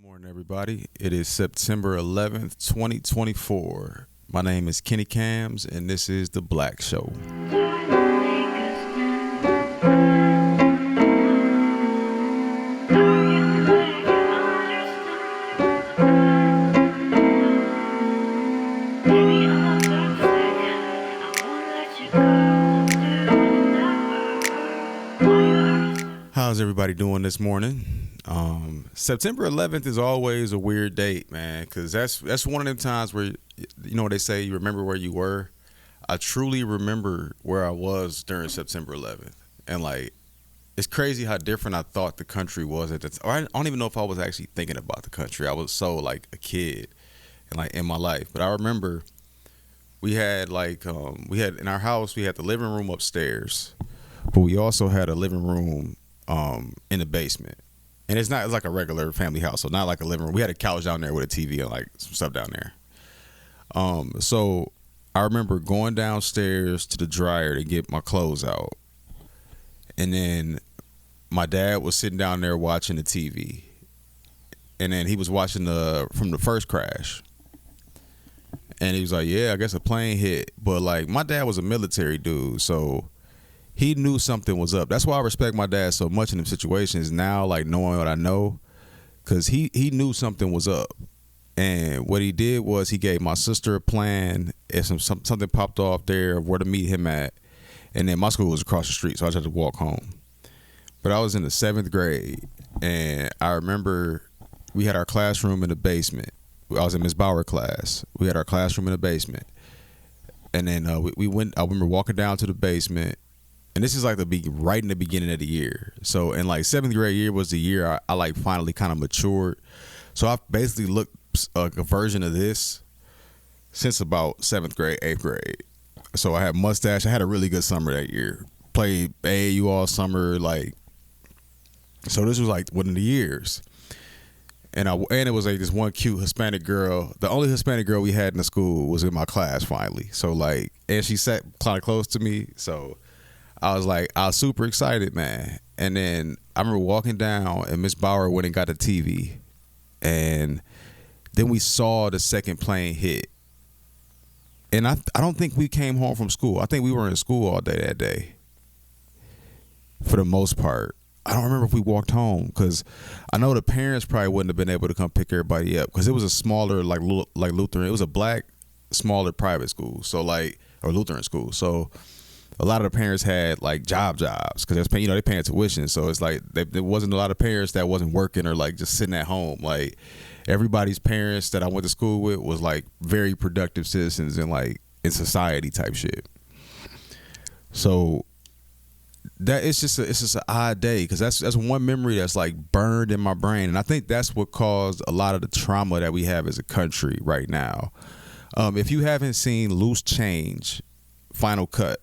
Good morning, everybody. It is September 11th, 2024. My name is Kenny Cams, and this is The Black Show. How's everybody doing this morning? September 11th is always a weird date, man, because that's one of them times where, you know what they say, you remember where you were. I truly remember where I was during September 11th. And, like, it's crazy how different I thought the country was at the time. I don't even know if I was actually thinking about the country. I was so, like, a kid and, like, in my life. But I remember we had, like, in our house, we had the living room upstairs, but we also had a living room in the basement. And it's like a regular family house, so not like a living room. We had a couch down there with a TV and like some stuff down there. So I remember going downstairs to the dryer to get my clothes out. And then my dad was sitting down there watching the TV. And then he was watching from the first crash. And he was like, yeah, I guess a plane hit. But like my dad was a military dude, so he knew something was up. That's why I respect my dad so much in them situations now, like knowing what I know, because he knew something was up. And what he did was he gave my sister a plan if something popped off there of where to meet him at. And then my school was across the street, so I just had to walk home. But I was in the 7th grade, and I remember we had our classroom in the basement. I was in Miss Bauer class. We had our classroom in the basement. And then we went, I remember walking down to the basement. And this is like right in the beginning of the year. So in like 7th grade year was the year I like finally kind of matured. So I've basically looked a version of this since about 7th grade, 8th grade. So I had mustache. I had a really good summer that year. Played AAU all summer. Like, so this was like one of the years. And it was like this one cute Hispanic girl. The only Hispanic girl we had in the school was in my class finally. So like, and she sat kind of close to me. So I was super excited, man. And then I remember walking down and Miss Bauer went and got the TV. And then we saw the second plane hit. And I don't think we came home from school. I think we were in school all day that day for the most part. I don't remember if we walked home because I know the parents probably wouldn't have been able to come pick everybody up because it was a smaller, like Lutheran. It was a black, smaller private school. So like, or Lutheran school. So a lot of the parents had like jobs because they're paying tuition. So it's like there wasn't a lot of parents that wasn't working or like just sitting at home. Like everybody's parents that I went to school with was like very productive citizens and like in society type shit. So that it's just an odd day because that's one memory that's like burned in my brain, and I think that's what caused a lot of the trauma that we have as a country right now. If you haven't seen Loose Change, Final Cut.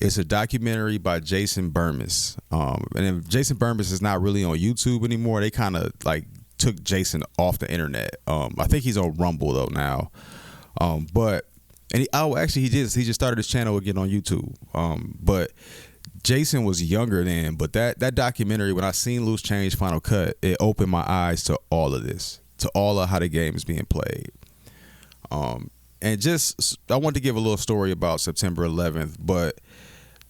It's a documentary by Jason Bermas. And Jason Bermas is not really on YouTube anymore. They kind of like took Jason off the internet. I think he's on Rumble though now. He just started his channel again on YouTube. But Jason was younger then. But that documentary, when I seen Loose Change Final Cut, it opened my eyes to all of this, to all of how the game is being played. And just I want to give a little story about September 11th, but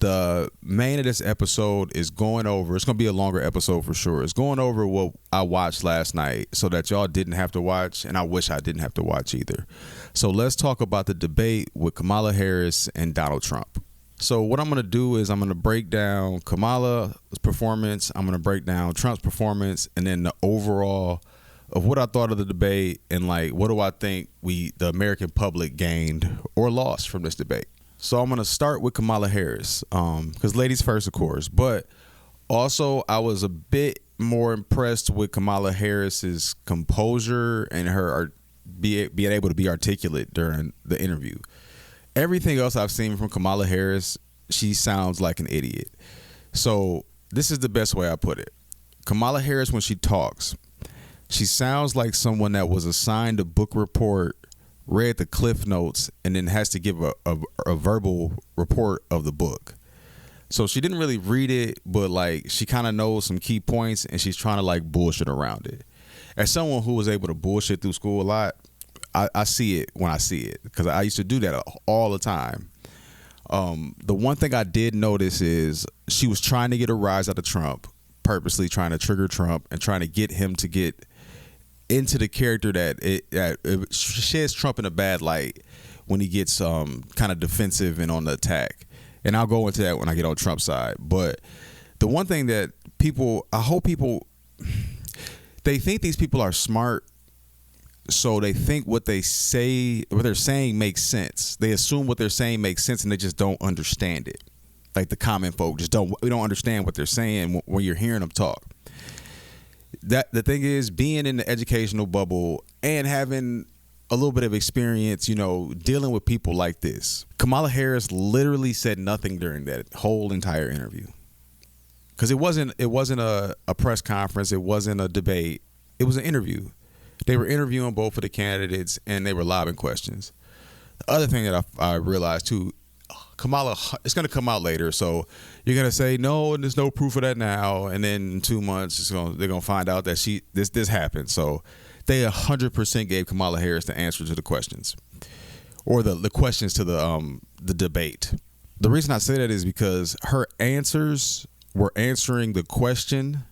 the main of this episode is going over, it's going to be a longer episode for sure. It's going over what I watched last night so that y'all didn't have to watch, and I wish I didn't have to watch either. So let's talk about the debate with Kamala Harris and Donald Trump. So what I'm going to do is I'm going to break down Kamala's performance, I'm going to break down Trump's performance, and then the overall of what I thought of the debate and like what do I think the American public gained or lost from this debate. So I'm going to start with Kamala Harris, because ladies first, of course. But also, I was a bit more impressed with Kamala Harris's composure and her being able to be articulate during the interview. Everything else I've seen from Kamala Harris, she sounds like an idiot. So this is the best way I put it. Kamala Harris, when she talks, she sounds like someone that was assigned a book report, read the cliff notes, and then has to give a verbal report of the book. So she didn't really read it, but like she kind of knows some key points and she's trying to like bullshit around it. as someone who was able to bullshit through school a lot, I see it when I see it because I used to do that all the time. The one thing I did notice is she was trying to get a rise out of Trump, purposely trying to trigger Trump and trying to get him to get into the character that it sheds Trump in a bad light when he gets kind of defensive and on the attack. And I'll go into that when I get on Trump's side. But the one thing that I hope people, they think these people are smart, so they think what they're saying makes sense. They assume what they're saying makes sense, and they just don't understand it. Like the common folk we don't understand what they're saying when you're hearing them talk. That the thing is, being in the educational bubble and having a little bit of experience, dealing with people like this. Kamala Harris literally said nothing during that whole entire interview. Because it wasn't a press conference, it wasn't a debate, it was an interview. They were interviewing both of the candidates and they were lobbing questions. The other thing that I realized too, Kamala, it's going to come out later, so you're going to say no, and there's no proof of that now, and then in 2 months they're going to find out that this happened. So they 100% gave Kamala Harris the answer to the questions, or the questions to the debate. The reason I say that is because her answers were answering the question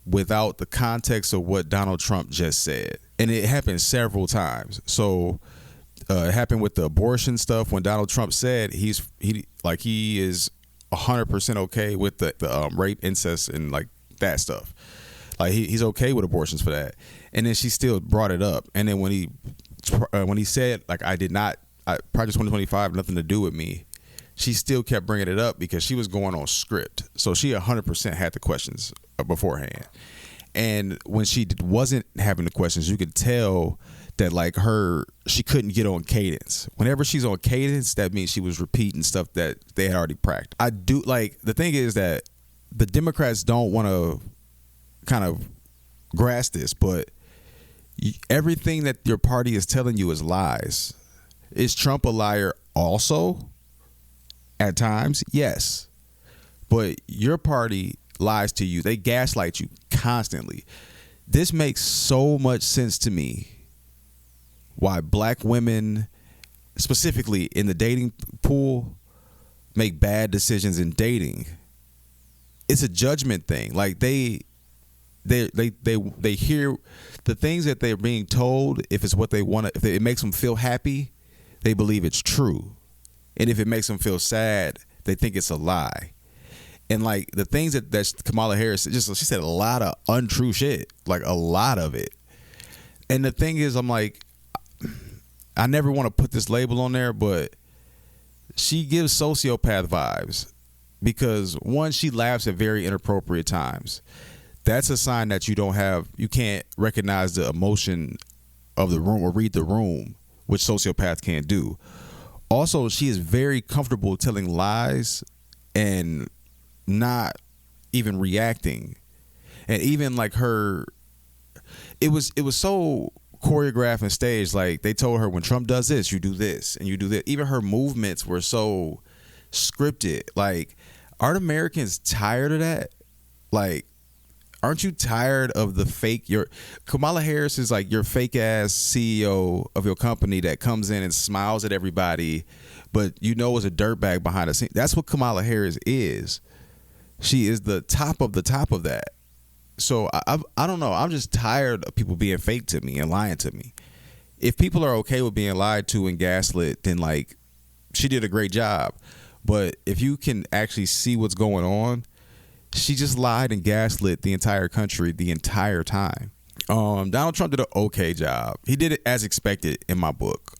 without the context of what Donald Trump just said. And it happened several times. So it happened with the abortion stuff when Donald Trump said he is 100% okay with the rape, incest, and like that stuff. Like he's okay with abortions for that. And then she still brought it up. And then when he said, like, Project 2025, nothing to do with me, she still kept bringing it up because she was going on script. So she 100% had the questions beforehand. And when she wasn't having the questions, you could tell that she couldn't get on cadence. Whenever she's on cadence, that means she was repeating stuff that they had already practiced. The thing is that the Democrats don't want to kind of grasp this, but everything that your party is telling you is lies. Is Trump a liar also? At times, yes. But your party lies to you. They gaslight you constantly. This makes so much sense to me why black women, specifically in the dating pool, make bad decisions in dating. It's a judgment thing. Like they hear the things that they're being told. If it's what they want, if it makes them feel happy, they believe it's true. And if it makes them feel sad, they think it's a lie. And like the things that Kamala Harris she said a lot of untrue shit, like a lot of it. And the thing is, I'm like, I never want to put this label on there, but she gives sociopath vibes because one, she laughs at very inappropriate times. That's a sign that you can't recognize the emotion of the room or read the room, which sociopaths can't do. Also, she is very comfortable telling lies and not even reacting. And even like it was so choreographed and staged. Like they told her, when Trump does this, you do this and you do that. Even her movements were so scripted. Like, aren't Americans tired of that? Like, aren't you tired of the fake? Kamala Harris is like your fake ass CEO of your company that comes in and smiles at everybody, but is a dirtbag behind the scenes. That's what Kamala Harris is. She is the top of that. So I don't know. I'm just tired of people being fake to me and lying to me. If people are okay with being lied to and gaslit, then like she did a great job. But if you can actually see what's going on, she just lied and gaslit the entire country the entire time. Donald Trump did an okay job. He did it as expected in my book.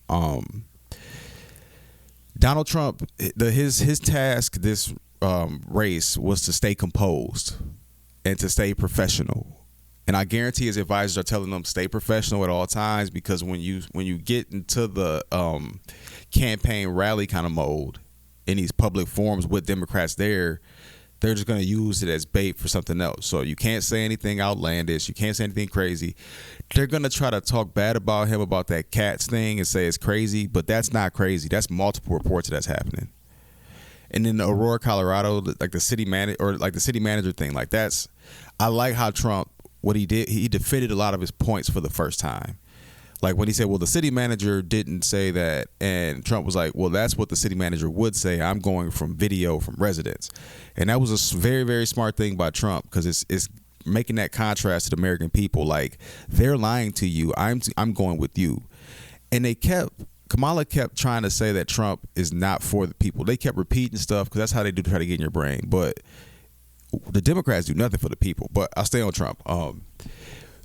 Donald Trump, his task this race was to stay composed and to stay professional. And I guarantee his advisors are telling them stay professional at all times, because when you get into the campaign rally kind of mode in these public forums with Democrats there, they're just going to use it as bait for something else. So you can't say anything outlandish. You can't say anything crazy. They're going to try to talk bad about him about that cats thing and say it's crazy, but that's not crazy. That's multiple reports that's happening. And then Aurora, Colorado, like the city manager thing, like I like how Trump what he did, he defended a lot of his points for the first time. Like when he said, well, the city manager didn't say that. And Trump was like, well, that's what the city manager would say. I'm going from video from residents. And that was a very, very smart thing by Trump, because it's making that contrast to the American people. Like, they're lying to you. I'm going with you. And Kamala kept trying to say that Trump is not for the people. They kept repeating stuff because that's how they do try to get in your brain. But the Democrats do nothing for the people. But I'll stay on Trump.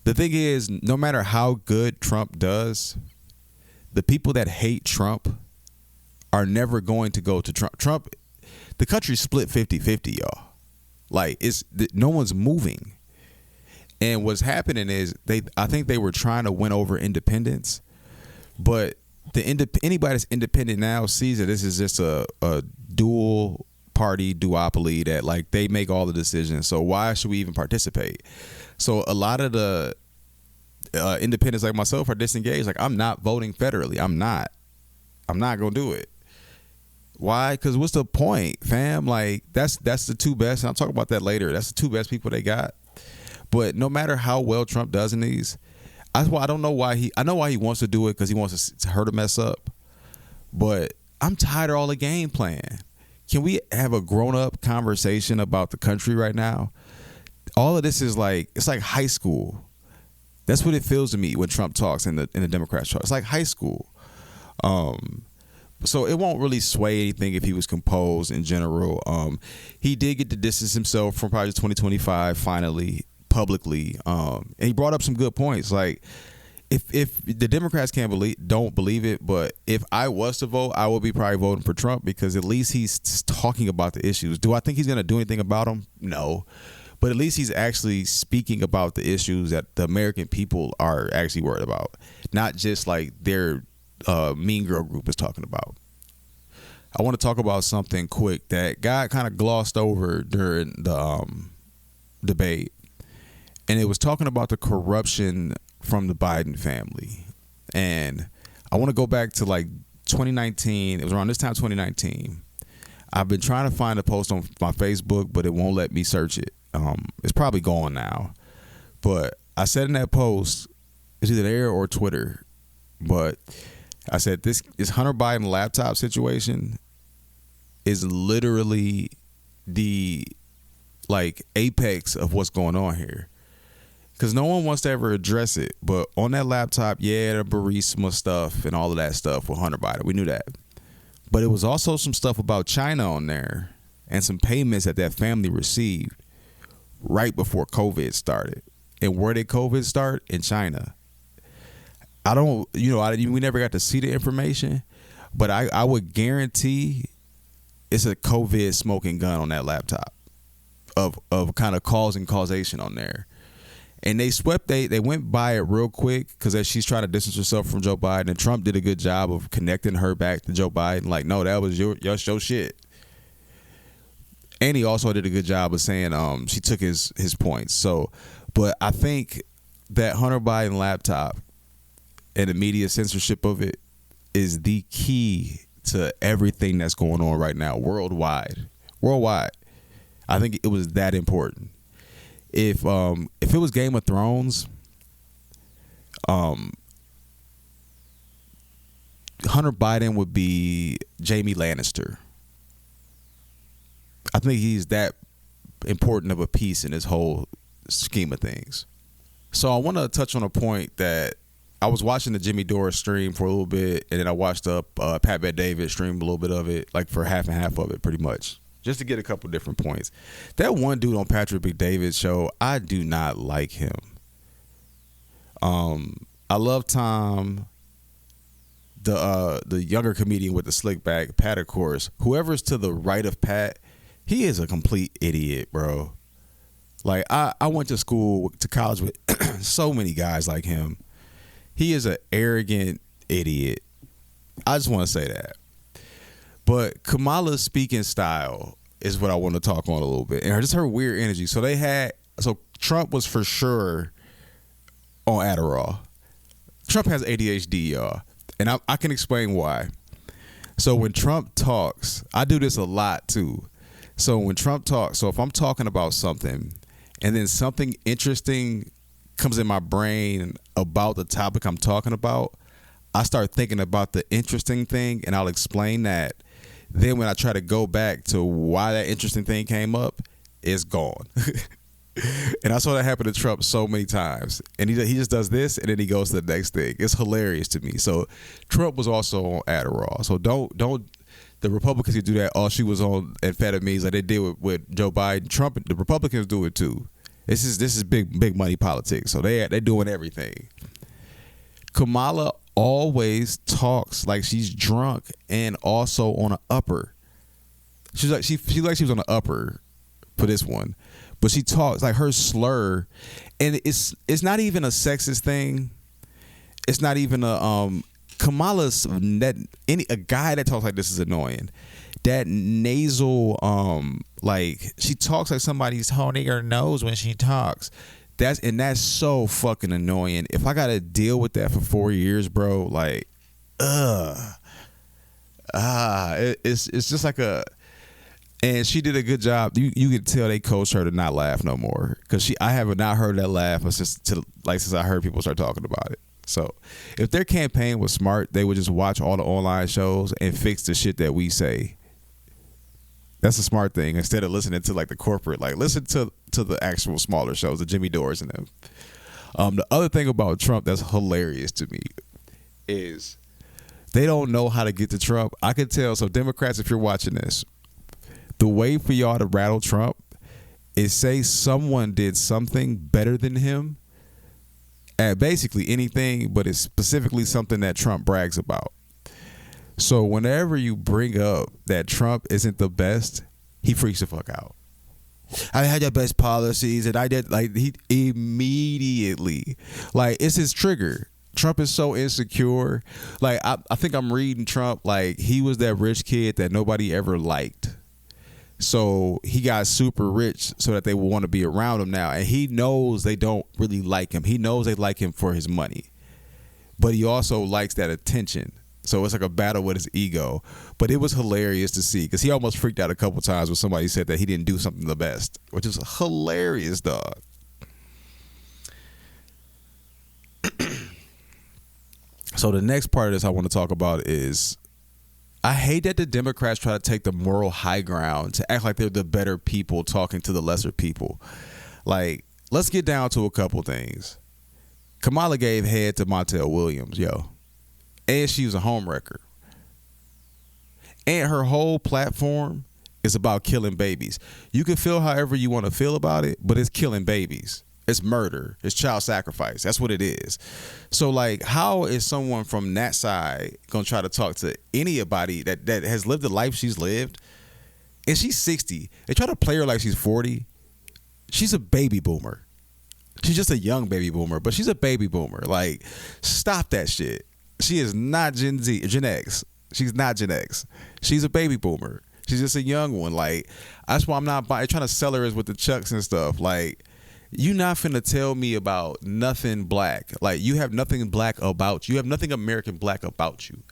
The thing is, no matter how good Trump does, the people that hate Trump are never going to go to Trump. The country's split 50-50, y'all. Like, no one's moving. And what's happening is I think they were trying to win over independents, but anybody that's independent now sees that this is just a dual party duopoly, that like they make all the decisions. So why should we even participate? So a lot of the independents like myself are disengaged. Like, I'm not voting federally. I'm not gonna do it. Why? Because what's the point, fam? Like, that's the two best. And I'll talk about that later. That's the two best people they got. But no matter how well Trump does in these, I don't know why I know why he wants to do it, because he wants her to mess up. But I'm tired of all the game playing. Can we have a grown-up conversation about the country right now? All of this is like, it's like high school. That's what it feels to me when Trump talks and the Democrats talk. It's like high school. So it won't really sway anything if he was composed in general. He did get to distance himself from Project 2025 finally, publicly. And he brought up some good points. Like, if the Democrats don't believe it, but if I was to vote, I would be probably voting for Trump, because at least he's talking about the issues. Do I think he's going to do anything about them? No. But at least he's actually speaking about the issues that the American people are actually worried about, not just like their mean girl group is talking about. I want to talk about something quick that got kind of glossed over during the debate, and it was talking about the corruption from the Biden family. And I want to go back to like 2019. It was around this time, 2019. I've been trying to find a post on my Facebook, but it won't let me search it. It's probably gone now. But I said in that post, it's either there or Twitter, but I said this Hunter Biden laptop situation is literally the like apex of what's going on here. Because no one wants to ever address it. But on that laptop, yeah, the Burisma stuff and all of that stuff with Hunter Biden. We knew that. But it was also some stuff about China on there and some payments that family received right before COVID started. And where did COVID start? In China. We never got to see the information, but I would guarantee it's a COVID smoking gun on that laptop of kind of causation on there. And they went by it real quick, because as she's trying to distance herself from Joe Biden, and Trump did a good job of connecting her back to Joe Biden. Like, no, that was your shit. And he also did a good job of saying she took his points. So, but I think that Hunter Biden laptop and the media censorship of it is the key to everything that's going on right now worldwide. I think it was that important. If it was Game of Thrones, Hunter Biden would be Jaime Lannister. I think he's that important of a piece in this whole scheme of things. So I want to touch on a point that I was watching the Jimmy Dore stream for a little bit, and then I watched Pat Bet-David stream a little bit of it, like for half and half of it, pretty much, just to get a couple different points. That one dude on Patrick Bet-David's show, I do not like him. I love Tom, the younger comedian with the slick back, Pat, of course. Whoever's to the right of Pat, he is a complete idiot, bro. Like, I went to college with so many guys like him. He is an arrogant idiot. I just want to say that. But Kamala's speaking style is what I want to talk on a little bit. And just her weird energy. So Trump was for sure on Adderall. Trump has ADHD, y'all. And I can explain why. So when Trump talks, I do this a lot too. So when Trump talks, so if I'm talking about something and then something interesting comes in my brain about the topic I'm talking about, I start thinking about the interesting thing, and I'll explain that. Then when I try to go back to why that interesting thing came up, it's gone. And I saw that happen to Trump so many times. And he just does this, and then he goes to the next thing. It's hilarious to me. So Trump was also on Adderall. So don't the Republicans who do that, oh, she was on amphetamines like they did with Joe Biden. Trump, the Republicans do it too. This is big money politics. So they're doing everything. Kamala always talks like she's drunk and also on an upper. She's like she was on an upper for this one, but she talks like her slur, and it's not even a sexist thing. It's not even a Kamala's a guy that talks like this is annoying. That nasal like she talks like somebody's holding her nose when she talks. That's so fucking annoying. If I gotta deal with that for 4 years, bro, like, it's just like a. And she did a good job. You could tell they coached her to not laugh no more, because I have not heard that laugh since I heard people start talking about it. So if their campaign was smart, they would just watch all the online shows and fix the shit that we say. That's a smart thing, instead of listening to like the corporate, like listen to the actual smaller shows, the Jimmy Dore's and them. The other thing about Trump that's hilarious to me is they don't know how to get to Trump. I can tell. So Democrats, if you're watching this, the way for y'all to rattle Trump is say someone did something better than him at basically anything, but it's specifically something that Trump brags about. So whenever you bring up that Trump isn't the best, he freaks the fuck out. I had the best policies, and I did, like, he immediately, like, it's his trigger. Trump is so insecure. Like, I think I'm reading Trump like he was that rich kid that nobody ever liked. So he got super rich so that they would want to be around him now. And he knows they don't really like him. He knows they like him for his money. But he also likes that attention. So it's like a battle with his ego. But it was hilarious to see, because he almost freaked out a couple times when somebody said that he didn't do something the best, which is hilarious, dog. So the next part of this I want to talk about is, I hate that the Democrats try to take the moral high ground to act like they're the better people talking to the lesser people. Like, let's get down to a couple things. Kamala gave head to Montel Williams, yo. And she was a homewrecker. And her whole platform is about killing babies. You can feel however you want to feel about it, but it's killing babies. It's murder. It's child sacrifice. That's what it is. So, like, how is someone from that side going to try to talk to anybody that has lived the life she's lived? And she's 60. They try to play her like she's 40. She's a baby boomer. She's just a young baby boomer, but she's a baby boomer. Like, stop that shit. She is not Gen X. She's not Gen X. She's a baby boomer. She's just a young one. Like, that's why I'm not trying to sell her as with the chucks and stuff. Like, you not finna tell me about nothing black. Like, you have nothing black about you. You have nothing American black about you.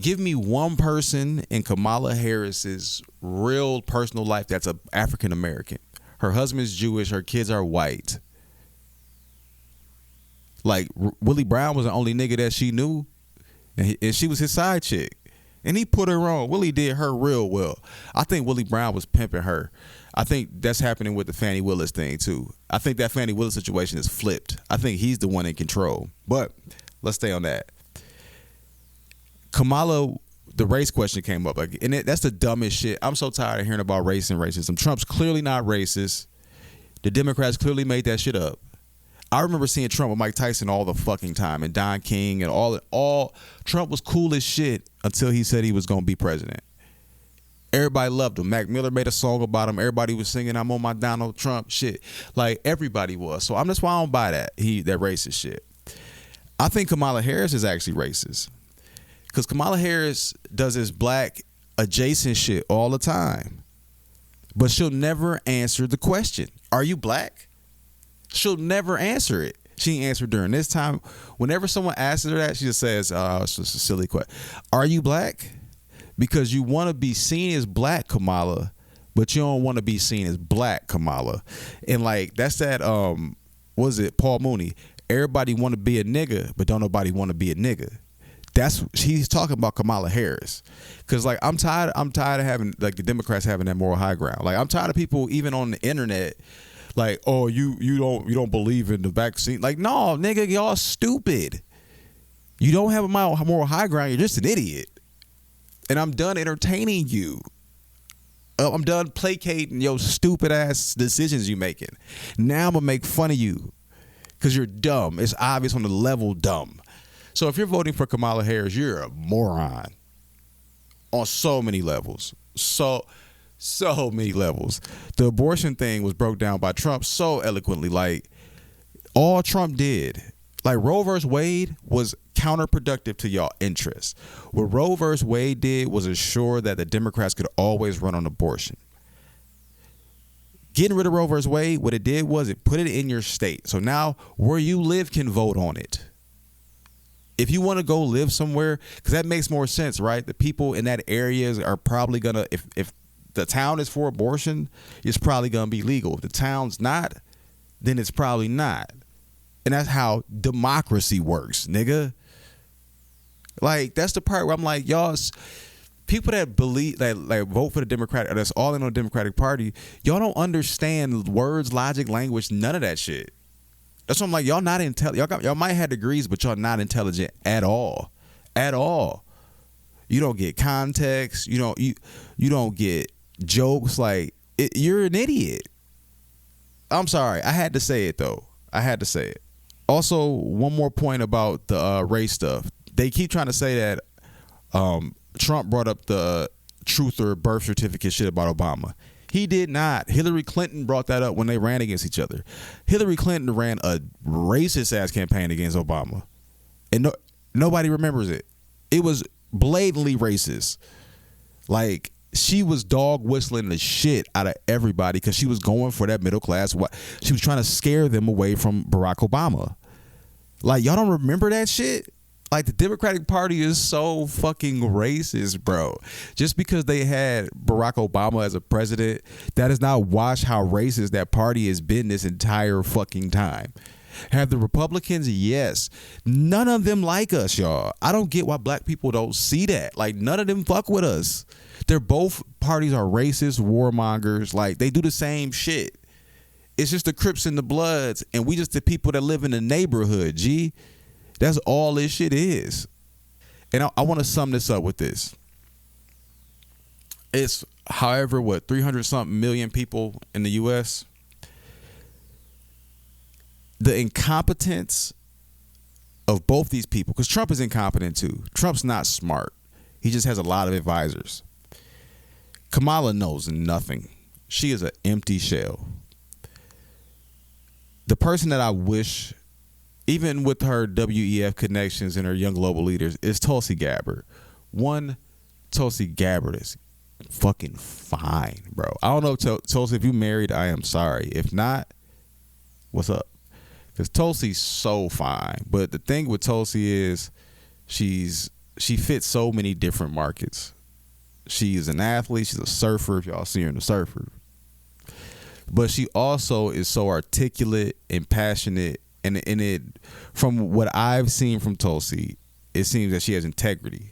Give me one person in Kamala Harris's real personal life that's a African American. Her husband's Jewish. Her kids are white. Like, Willie Brown was the only nigga that she knew, and she was his side chick, and he put her on. Willie did her real well. I think Willie Brown was pimping her. I think that's happening with the Fannie Willis thing too. I think that Fannie Willis situation is flipped. I think he's the one in control. But let's stay on that. Kamala, the race question came up, and that's the dumbest shit. I'm so tired of hearing about race and racism. Trump's clearly not racist. The Democrats clearly made that shit up. I remember seeing Trump with Mike Tyson all the fucking time, and Don King, and all. Trump was cool as shit until he said he was going to be president. Everybody loved him. Mac Miller made a song about him. Everybody was singing, "I'm on my Donald Trump" shit. Like, everybody was. So that's why I don't buy that racist shit. I think Kamala Harris is actually racist, because Kamala Harris does this black adjacent shit all the time, but she'll never answer the question, "Are you black?" She'll never answer it. She ain't answered during this time. Whenever someone asks her that, she just says, "Oh, it's just a silly question. Are you black?" Because you want to be seen as black, Kamala, but you don't want to be seen as black, Kamala. And like, that's that was it Paul Mooney? Everybody want to be a nigga, but don't nobody want to be a nigga. He's talking about Kamala Harris, because like I'm tired of having like the Democrats having that moral high ground. Like I'm tired of people even on the internet like, oh, you don't believe in the vaccine. Like, no, nigga, y'all stupid. You don't have a moral high ground. You're just an idiot. And I'm done entertaining you. I'm done placating your stupid ass decisions you making. Now I'm gonna make fun of you because you're dumb. It's obvious on the level dumb. So if you're voting for Kamala Harris, you're a moron on so many levels. So many levels. The abortion thing was broke down by Trump so eloquently. Like, all Trump did, like Roe versus Wade was counterproductive to y'all interests. What Roe versus Wade did was assure that the Democrats could always run on abortion. Getting rid of Roe versus Wade, what it did was it put it in your state. So now where you live can vote on it. If you want to go live somewhere, because that makes more sense, right? The people in that area are probably going to, if the town is for abortion, it's probably going to be legal. If the town's not, then it's probably not. And that's how democracy works, nigga. Like, that's the part where I'm like, y'all, people that believe, that like vote for the Democratic, or that's all in on the Democratic Party, y'all don't understand words, logic, language, none of that shit. That's what I'm like, y'all not intelligent. Y'all might have degrees, but y'all not intelligent at all. At all. You don't get context. You don't get jokes. Like, you're an idiot. I'm sorry. I had to say it, though. I had to say it. Also, one more point about the race stuff. They keep trying to say that Trump brought up the truther birth certificate shit about Obama. He did not. Hillary Clinton brought that up when they ran against each other. Hillary Clinton ran a racist-ass campaign against Obama. And nobody remembers it. It was blatantly racist. Like, she was dog whistling the shit out of everybody because she was going for that middle class. She was trying to scare them away from Barack Obama. Like, y'all don't remember that shit? Like, the Democratic Party is so fucking racist, bro. Just because they had Barack Obama as a president, that does not wash how racist that party has been this entire fucking time. Have the Republicans? Yes. None of them like us, y'all. I don't get why black people don't see that. Like, none of them fuck with us. They're both parties are racist, warmongers. Like, they do the same shit. It's just the Crips and the Bloods, and we just the people that live in the neighborhood, G. That's all this shit is. And I want to sum this up with this. It's, however, 300-something million people in the U.S. The incompetence of both these people, because Trump is incompetent too. Trump's not smart. He just has a lot of advisors. Kamala knows nothing. She is an empty shell. The person that I wish, even with her WEF connections and her young global leaders, is Tulsi Gabbard. One, Tulsi Gabbard is fucking fine, bro. I don't know, Tulsi, if you married, I am sorry. If not, what's up? Because Tulsi's so fine. But the thing with Tulsi is she fits so many different markets. She's an athlete. She's a surfer, if y'all see her in the surfer. But she also is so articulate and passionate. And it, from what I've seen from Tulsi, it seems that she has integrity.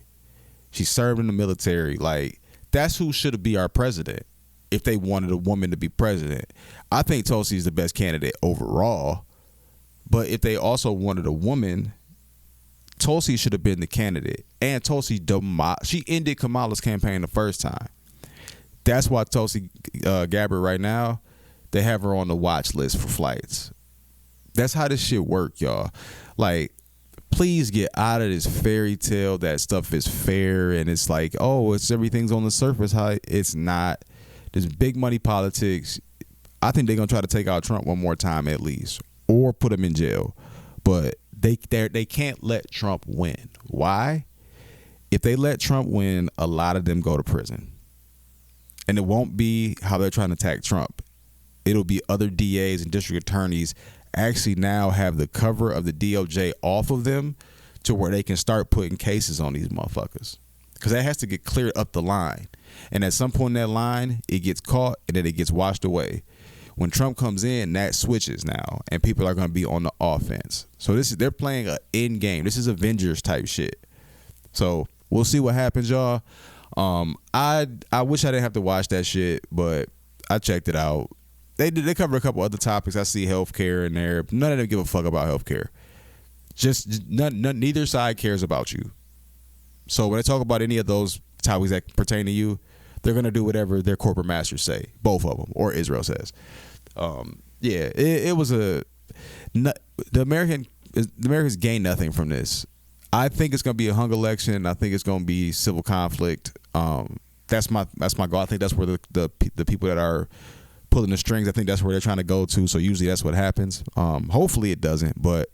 She served in the military. Like, that's who should be our president if they wanted a woman to be president. I think Tulsi is the best candidate overall. But if they also wanted a woman, Tulsi should have been the candidate. And Tulsi, she ended Kamala's campaign the first time. That's why Tulsi Gabbard right now, they have her on the watch list for flights. That's how this shit work, y'all. Like, please get out of this fairy tale that stuff is fair and it's like, oh, everything's on the surface. How it's not. There's big money politics. I think they're gonna try to take out Trump one more time at least, or put him in jail. But they can't let Trump win. Why? If they let Trump win, a lot of them go to prison. And it won't be how they're trying to attack Trump. It'll be other DAs and district attorneys actually now have the cover of the DOJ off of them to where they can start putting cases on these motherfuckers. Because that has to get cleared up the line. And at some point in that line, it gets caught and then it gets washed away. When Trump comes in, that switches now, and people are going to be on the offense. So they're playing an end game. This is Avengers type shit. So we'll see what happens, y'all. I wish I didn't have to watch that shit, but I checked it out. They cover a couple other topics. I see healthcare in there. None of them give a fuck about healthcare. Just neither side cares about you. So when they talk about any of those topics that pertain to you, they're gonna do whatever their corporate masters say. Both of them, or Israel says. It was the Americans gain nothing from this. I think it's gonna be a hung election. I think it's gonna be civil conflict. That's my goal. I think that's where the people that are pulling the strings, I think that's where they're trying to go to. So usually that's what happens. Hopefully it doesn't, but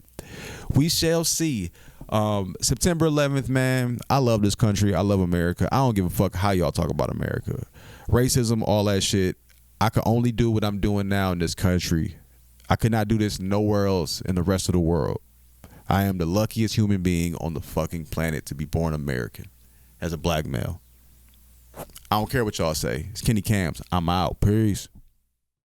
we shall see. September 11th, man, I love this country. I love America. I don't give a fuck how y'all talk about America. Racism, all that shit. I can only do what I'm doing now in this country. I could not do this nowhere else in the rest of the world. I am the luckiest human being on the fucking planet to be born American as a black male. I don't care what y'all say. It's Kenny Camps. I'm out. Peace.